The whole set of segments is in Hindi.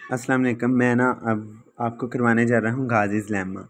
अस्सलाम वालेकुम। मैं ना अब आपको करवाने जा रहा हूँ गाज़ीज़ लेम्मा।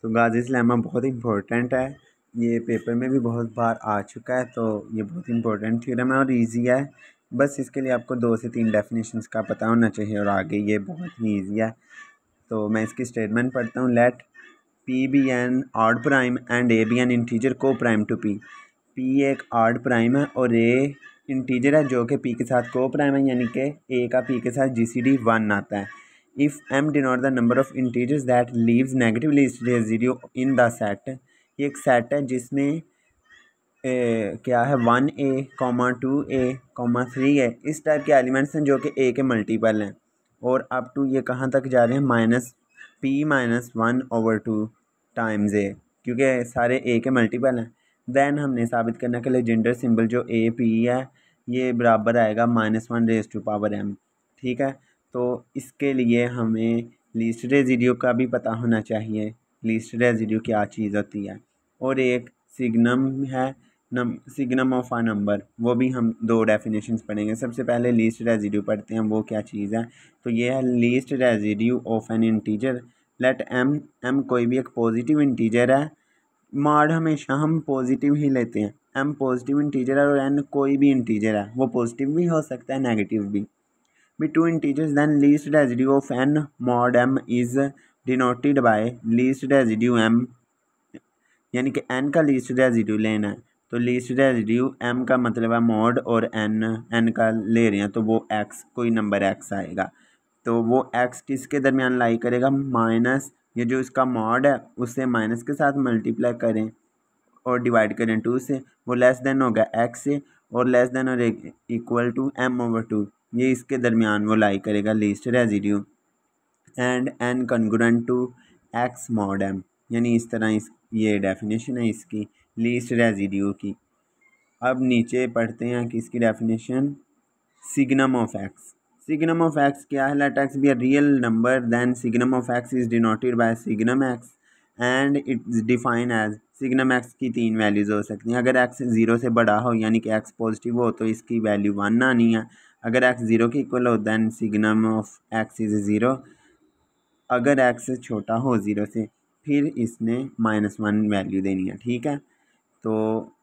तो गाज़ीज़ लेम्मा बहुत इंपॉर्टेंट है, ये पेपर में भी बहुत बार आ चुका है। तो ये बहुत इंपॉर्टेंट थ्योरम है और इजी है। बस इसके लिए आपको 2 से 3 डेफिनेशंस का पता होना चाहिए और आगे ये बहुत ही ईजी है। तो मैं इसकी स्टेटमेंट पढ़ता हूँ। Let p be an odd prime and a be an integer को प्राइम टू पी। पी एक ऑड प्राइम है और ए इंटीजर है जो कि पी के साथ को प्राइम है, यानी कि ए का पी के साथ GCD 1 आता है। If m denote the number of integers that leaves negative least residue in the set. ये एक सेट है जिसमें क्या है 1a, 2a, 3a इस टाइप के एलिमेंट्स हैं जो कि a के मल्टीपल हैं। और अप टू ये कहाँ तक जा रहे हैं, -p-1/2 टाइम्स a, क्योंकि सारे a के मल्टीपल हैं। देन हमने साबित करना के लेजेंडर सिंबल जो ए पी है ये बराबर आएगा -1m। ठीक है, तो इसके लिए हमें लीस्ट रेजिड्यू का भी पता होना चाहिए। लीस्ट रेजिड्यू क्या चीज़ होती है, और एक सिग्नम है, सिग्नम ऑफ अ नंबर, वो भी हम 2 डेफिनेशंस पढ़ेंगे। सबसे पहले लीस्ट रेजिड्यू पढ़ते हैं, वो क्या चीज़ है। तो ये है least residue of an integer. Let m कोई भी एक पॉजिटिव इंटीजर है। मॉड हमेशा हम पॉजिटिव ही लेते हैं। एम पॉजिटिव इंटीजर है और एन कोई भी इंटीजर है, वो पॉजिटिव भी हो सकता है नेगेटिव भी। With two integers, then least residue of n mod m is denoted by least residue m, यानी कि n का लीस्ट रेजिड्यू लेना है। तो लीस्ट रेजिड्यू m का मतलब है मॉड, और n का ले रहे हैं तो वो x, कोई नंबर x आएगा। तो वो x किसके दरमियान लाई करेगा, माइनस ये जो इसका मॉड है उससे माइनस के साथ मल्टीप्लाई करें और डिवाइड करें 2 से, वो लेस देन होगा x से, और लेस देन और इक्वल टू m/2, ये इसके दरमियान वो लाई करेगा least residue. And n congruent to x mod m, यानी इस तरह ये डेफिनेशन है इसकी लीस्ट रेजिड्यू की। अब नीचे पढ़ते हैं कि इसकी definition. Signum of x। Signum of x क्या है। Let x be a real number, then signum of x is denoted by signum x and it's define as. Signum x की 3 वैल्यूज़ हो सकती हैं। अगर x 0 से बड़ा हो यानी कि x पॉजिटिव हो तो इसकी वैल्यू 1 आनी है। अगर x 0 के इक्वल हो then signum of x is 0। अगर x छोटा हो 0 से फिर इसने -1 वैल्यू देनी है। ठीक है, तो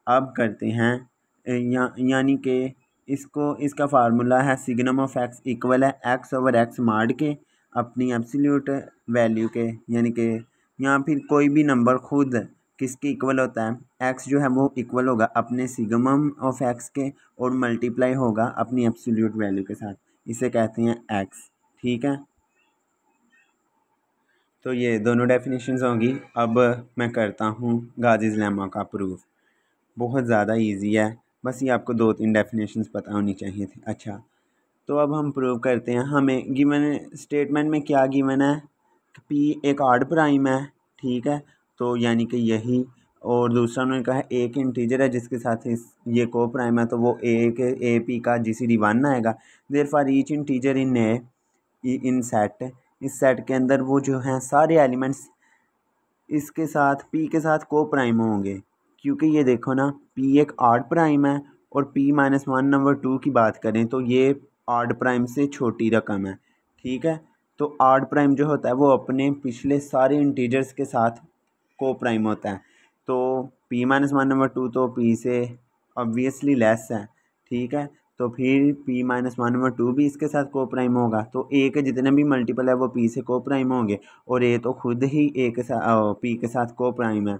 अब करते हैं यानी कि इसका फार्मूला है सिग्नम ऑफ x इक्वल है x/x माड के अपनी एब्सोल्यूट वैल्यू के, यानी कि यहाँ फिर कोई भी नंबर खुद किसके इक्वल होता है, x जो है वो इक्वल होगा अपने सिग्नम ऑफ x के और मल्टीप्लाई होगा अपनी एब्सोल्यूट वैल्यू के साथ, इसे कहते हैं x। ठीक है, तो ये दोनों डेफिनेशंस होंगी। अब मैं करता हूँ गाज़ीज़ लेम्मा का प्रूफ। बहुत ज़्यादा इजी है, बस ये आपको 2-3 डेफिनेशंस पता होनी चाहिए थी। अच्छा, तो अब हम प्रूव करते हैं। हमें गिवन स्टेटमेंट में क्या गिवन है, पी एक ऑड प्राइम है। ठीक है, तो यानी कि यही, और दूसरा उन्होंने कहा एक इंटीजर है जिसके साथ ये को प्राइम है, तो वो ए पी का GCD 1 आएगा। देयरफॉर ईच इंटीजर इन सेट, इस सेट के अंदर वो जो हैं सारे एलिमेंट्स इसके साथ पी के साथ को प्राइम होंगे, क्योंकि ये देखो ना पी एक ऑड प्राइम है और p-1/2 की बात करें तो ये ऑड प्राइम से छोटी रकम है। ठीक है, तो ऑड प्राइम जो होता है वो अपने पिछले सारे इंटीजर्स के साथ को प्राइम होता है। तो p-1/2 तो p से ऑब्वियसली लेस है। ठीक है, तो फिर p-1/2 भी इसके साथ को प्राइम होगा, तो a के जितने भी मल्टीपल है वो p से को प्राइम होंगे, और a तो खुद ही a के साथ p के साथ को प्राइम है।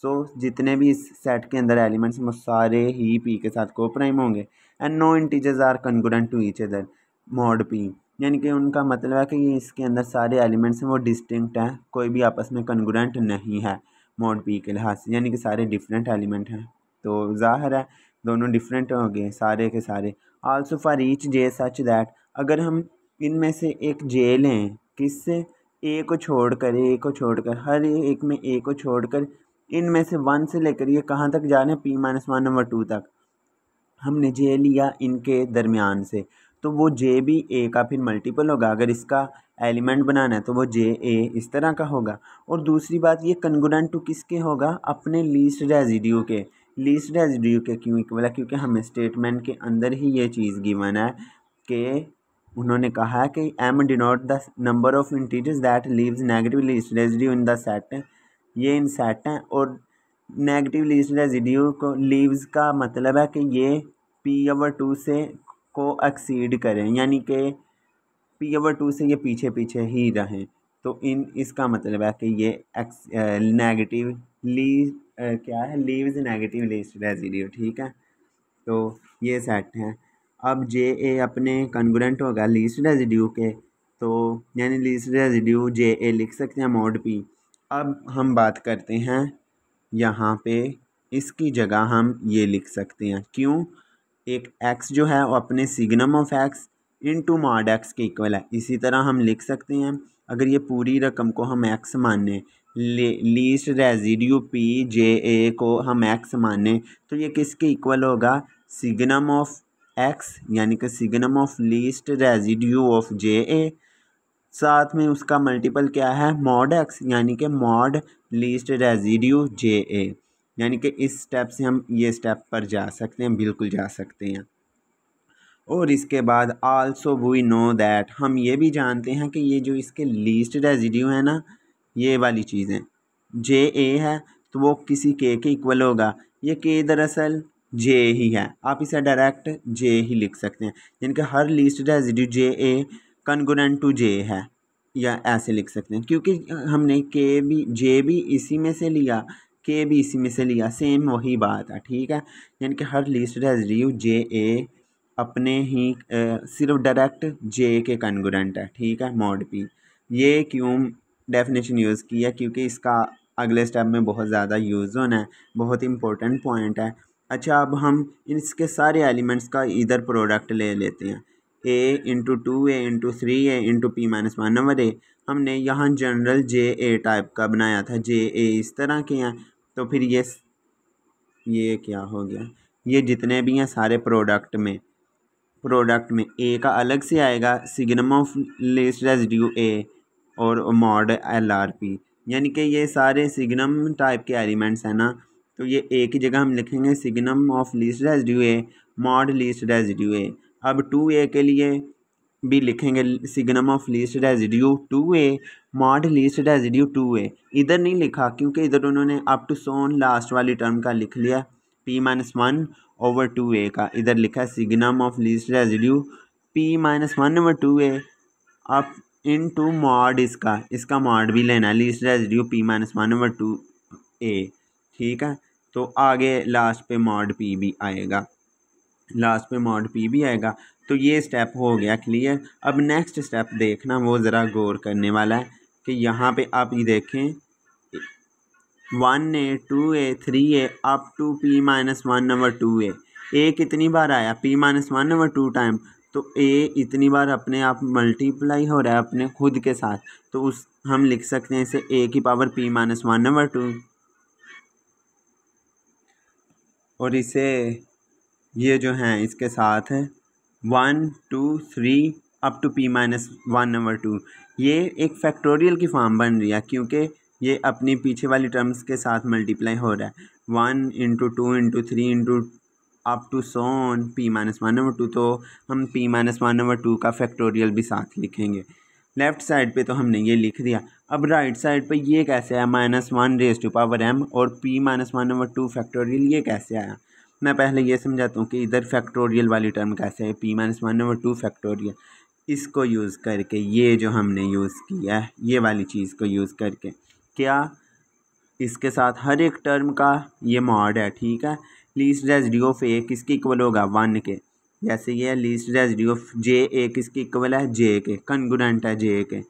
सो जितने भी इस सेट के अंदर एलिमेंट्स वो सारे ही p के साथ को प्राइम होंगे। And no integers are congruent to each other mod p, यानी कि उनका मतलब है कि ये इसके अंदर सारे एलिमेंट्स हैं वो डिस्टिंक्ट हैं, कोई भी आपस में कन्ग्रुएंट नहीं है मॉड p के लिहाज से, यानी कि सारे डिफरेंट एलिमेंट हैं। तो ज़ाहिर है दोनों डिफरेंट हो गए सारे के सारे। Also for each J such that, अगर हम इनमें से एक जे लें, किससे, ए को छोड़कर हर एक में ए को छोड़कर इनमें से 1 से लेकर ये कहाँ तक जा रहे हैं p-1/2 तक, हमने जे लिया इनके दरमियान से, तो वो जे भी ए का फिर मल्टीपल होगा। अगर इसका एलिमेंट बनाना है तो वो जे ए इस तरह का होगा। और दूसरी बात, ये कन्ग्रुएंट टू किसके होगा, अपने लीस्ट रेजिड्यू के। लीस्ट रेजिड्यू के क्यों इक्वल है, क्योंकि हमें स्टेटमेंट के अंदर ही ये चीज़ गिवन है कि उन्होंने कहा कि m denote the number of integers that leaves negative least residue in the set. ये इन सेट हैं और नेगेटिव लीस्ट रेजिड्यू को लीव्स का मतलब है कि ये p/2 से को एक्सीड करें, यानी कि p/2 से ये पीछे पीछे ही रहें। तो इसका मतलब है कि ये नेगेटिव क्या है, लीव्स नेगेटिव लीस्ट रेजिड्यू। ठीक है, तो ये सेट है। अब जे ए अपने कन्ग्रुएंट होगा लीस्ट रेजिड्यू के, तो यानी लीस्ट रेजिड्यू जे ए लिख सकते हैं mod p। अब हम बात करते हैं यहाँ पे, इसकी जगह हम ये लिख सकते हैं, क्यों, एक x जो है वो अपने signum of x into mod x के इक्वल है। इसी तरह हम लिख सकते हैं, अगर ये पूरी रकम को हम x माने, लीस्ट रेजिड्यू p जे ए को हम x माने, तो ये किसके इक्वल होगा, सिग्नम ऑफ x यानी कि signum of least residue of J A, साथ में उसका मल्टीपल क्या है, mod x यानी कि mod लीस्ट रेजिड्यू जे ए। यानी कि इस स्टेप से हम ये स्टेप पर जा सकते हैं, बिल्कुल जा सकते हैं। और इसके बाद आल्सो वी नो दैट, हम ये भी जानते हैं कि ये जो इसके लीस्ट रेजिड्यू है ना, ये वाली चीज़ें जे ए है, तो वो किसी के इक्वल होगा। ये के दरअसल जे ही है, आप इसे डायरेक्ट जे ही लिख सकते हैं, यानी कि हर least residue J A congruent to J है, या ऐसे लिख सकते हैं, क्योंकि हमने के भी जे भी इसी में से लिया, के भी इसी में से लिया, सेम वही बात है। ठीक है, यानी कि हर लीस्ट रेजिड्यू जे ए अपने ही सिर्फ डायरेक्ट जे के कन्ग्रुएंट है। ठीक है, mod p। ये क्यों डेफिनेशन यूज़ की है, क्योंकि इसका अगले स्टेप में बहुत ज़्यादा यूज़ होना है, बहुत इंपॉर्टेंट पॉइंट है। अच्छा, अब हम इसके सारे एलिमेंट्स का इधर प्रोडक्ट ले लेते हैं, a into 2a into 3a into p-1 number a। हमने यहाँ जनरल जे ए टाइप का बनाया था, जे ए इस तरह के हैं, तो फिर ये क्या हो गया, ये जितने भी हैं सारे प्रोडक्ट में ए का अलग से आएगा, सिग्नम ऑफ लीस्ट रेजिड्यू ए और mod LRP, यानी कि ये सारे सिग्नम टाइप के एलिमेंट्स हैं ना, तो ये ए की जगह हम लिखेंगे signum of least residue A mod least residue A. अब 2a के लिए भी लिखेंगे signum of least residue 2a mod least residue 2a। इधर नहीं लिखा क्योंकि इधर उन्होंने अप टू सोन लास्ट वाली टर्म का लिख लिया, p-1 ओवर 2a का, इधर लिखा signum of least residue p-1 over 2a अब इन टू मॉड, इसका मॉड भी लेना है, least residue p-1 over 2a। ठीक है, तो आगे लास्ट पे mod p भी आएगा, तो ये स्टेप हो गया क्लियर। अब नेक्स्ट स्टेप देखना, वो ज़रा गौर करने वाला है कि यहाँ पे आप ये देखें 1a 2a 3a up to p-1 over 2a। ए कितनी बार आया, p-1 ओवर 2 टाइम, तो a इतनी बार अपने आप मल्टीप्लाई हो रहा है अपने खुद के साथ, तो हम लिख सकते हैं इसे a की पावर p-1 ओवर 2, और इसे ये जो हैं इसके साथ है 1 2 3 अप टू p-1 ओवर 2। ये एक फैक्टोरियल की फॉर्म बन रही है, क्योंकि ये अपनी पीछे वाली टर्म्स के साथ मल्टीप्लाई हो रहा है, 1 into 2 into 3 into up to सोन p-1 ओवर 2, तो हम p-1 ओवर 2 का फैक्टोरियल भी साथ लिखेंगे। लेफ़्ट साइड पे तो हमने ये लिख दिया। अब राइट साइड पे ये कैसे आया, -1 रेज़ टू पावर m और p-1 ओवर 2 फैक्टोरियल, ये कैसे आया। मैं पहले ये समझाता हूँ कि इधर फैक्टोरियल वाली टर्म कैसे है, p-1 ओवर 2 फैक्टोरियल, इसको यूज़ करके, ये जो हमने यूज़ किया है ये वाली चीज़ को यूज़ करके, क्या इसके साथ हर एक टर्म का ये मॉड है। ठीक है, लीस्ट रेजिड्यू ऑफ ए किसके इक्वल होगा, 1 के, जैसे ये लीस्ट रेजिड्यू ऑफ जे ए किसके इक्वल है, जे के, कन्ग्रुएंट है जे के।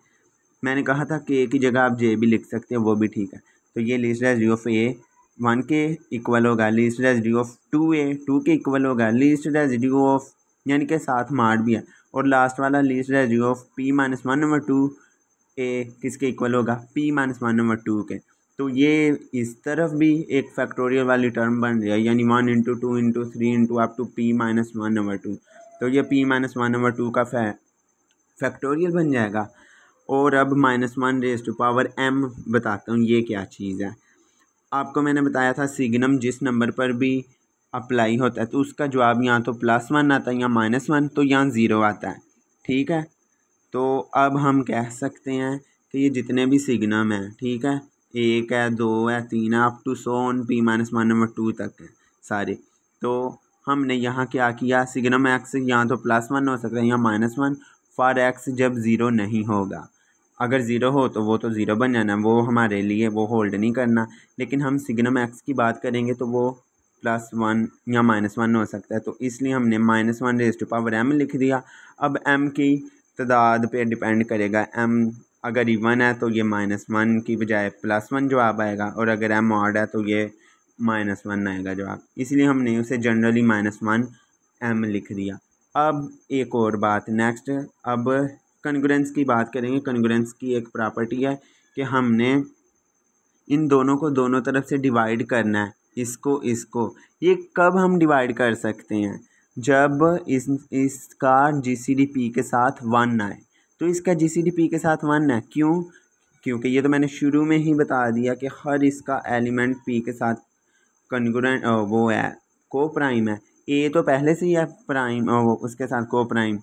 मैंने कहा था कि ए की जगह आप जे भी लिख सकते हैं, वो भी ठीक है। तो ये लीस्ट रेजिड्यू ऑफ ए 1 के इक्वल होगा, लीस्ट रेजिड्यू ऑफ 2a 2 के इक्वल होगा, लीस्ट रेजिड्यू ऑफ यानी कि साथ मार्ड भी है, और लास्ट वाला least residue of p-1 over 2a किसके इक्वल होगा, p-1 ओवर 2 के। तो ये इस तरफ भी एक फैक्टोरियल वाली टर्म बन रही है, यानी 1 into 2 into 3 into up to p-1 over 2, तो ये p-1 ओवर 2 का फैक्टोरियल बन जाएगा। और अब -1 रेज़ टू पावर m बताता हूँ ये क्या चीज़ है। आपको मैंने बताया था सिग्नम जिस नंबर पर भी अप्लाई होता है तो उसका जवाब यहाँ तो +1 आता है या -1, तो यहाँ 0 आता है। ठीक है। तो अब हम कह सकते हैं कि ये जितने भी सिग्नम हैं, ठीक है, 1 है, 2 है, 3 है, up to so on P-1/2 तक है सारे। तो हमने यहाँ क्या किया, सिग्नम एक्स यहाँ तो +1 हो सकता है, यहाँ -1 फॉर एक्स जब ज़ीरो नहीं होगा। अगर ज़ीरो हो तो वो तो ज़ीरो बन जाना, वो हमारे लिए वो होल्ड नहीं करना। लेकिन हम सिग्नम एक्स की बात करेंगे तो वो +1 या -1 हो सकता है, तो इसलिए हमने -1m लिख दिया। अब m की तादाद पे डिपेंड करेगा, m अगर इवन है तो ये -1 की बजाय +1 जवाब आएगा, और अगर m ऑड है तो ये -1 आएगा जवाब, इसलिए हमने उसे जनरली -1m लिख दिया। अब एक और बात नेक्स्ट, अब कन्ग्रुएंस की बात करेंगे। कन्ग्रुएंस की एक प्रॉपर्टी है कि हमने इन दोनों को दोनों तरफ से डिवाइड करना है, इसको। ये कब हम डिवाइड कर सकते हैं, जब इसका GCD P के साथ 1 आए। तो इसका GCD P के साथ 1 है, क्यों? क्योंकि ये तो मैंने शुरू में ही बता दिया कि हर इसका एलिमेंट P के साथ कन्ग्रुएंट वो है, को प्राइम है। ए तो पहले से ही है प्राइम, वो उसके साथ को प्राइम,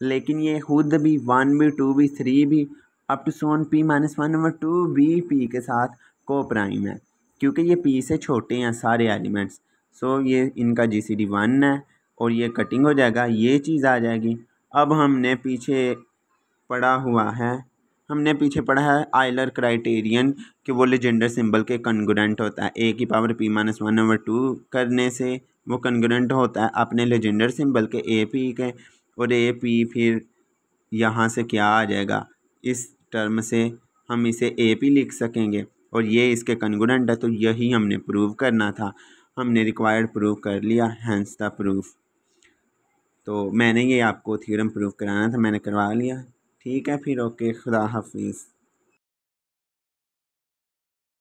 लेकिन ये खुद भी 1 भी 2 भी 3 भी अप टू सोन P-1/2 भी P के साथ को प्राइम है, क्योंकि ये P से छोटे हैं सारे एलिमेंट्स। सो ये इनका GCD 1 है, और ये कटिंग हो जाएगा, ये चीज़ आ जाएगी। अब हमने पीछे पढ़ा है आइलर क्राइटेरियन कि वो लेजेंडर सिंबल के कन्ग्रुएंट होता है। ए की पावर P-1/2 करने से वो कन्ग्रुएंट होता है अपने लेजेंडर सिंबल के AP के, और AP फिर यहाँ से क्या आ जाएगा, इस टर्म से हम इसे AP लिख सकेंगे, और ये इसके कन्ग्रुएंट है। तो यही हमने प्रूव करना था, हमने रिक्वायर्ड प्रूव कर लिया, हैंस द प्रूफ। तो मैंने ये आपको थ्योरम प्रूव कराना था, मैंने करवा लिया। ठीक है फिर, ओके, खुदा हाफिज़।